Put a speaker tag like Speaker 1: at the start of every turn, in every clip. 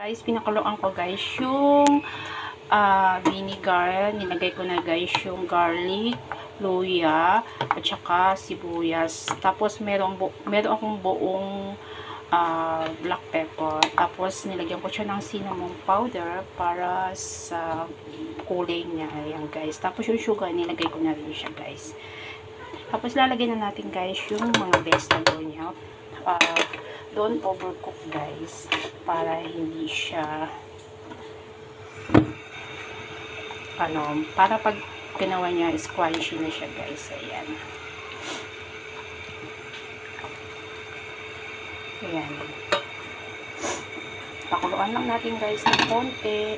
Speaker 1: Guys, pinakuluan ko guys yung vinegar. Nilagay ko na guys yung garlic, luya, at saka sibuyas. Tapos meron akong buong black pepper. Tapos nilagyan ko siya ng cinnamon powder para sa kulay niya. Ayan guys. Tapos yung sugar, nilagay ko na rin siya guys. Tapos lalagyan na natin guys yung mga vegetable niya. Don't overcook guys, para hindi siya para pag ginawa niya squishy na siya guys. Ayan pakuluan lang natin guys ng konti.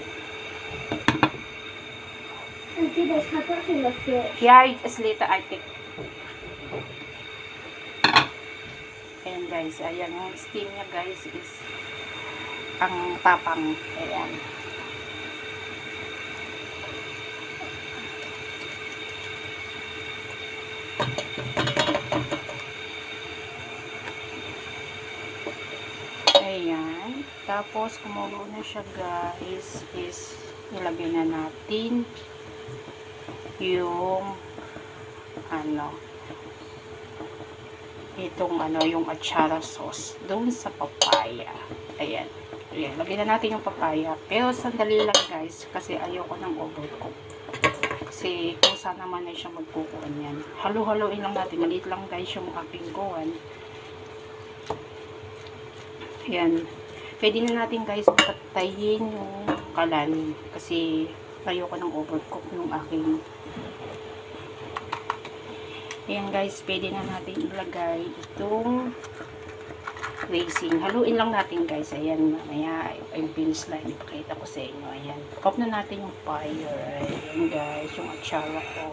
Speaker 1: Yeah, it's later I think. Ayan guys, ayan yung steam niya guys is ang tapang. Ayan. Ayan. Tapos kumulo na siya guys is nilagay na natin yung yung atsara sauce doon sa papaya. Ayan. Ayan. Lagyan na natin yung papaya. Pero sandali lang guys kasi ayoko ng overcook. Kasi kung saan naman na siya magkukuhan yan. Halo-haloin lang natin. Maliit lang guys yung aking kuhan. Ayan. Pwede na natin guys patayin yung kalan. Kasi ayoko ng overcook yung aking. Ayan guys, pwede na natin ilagay itong raisin. Haluin lang natin guys. Ayan, mamaya yung finish line. Ipakita ko sa inyo. Ayan. Off na natin yung fire. Ayan guys, yung atsara ko.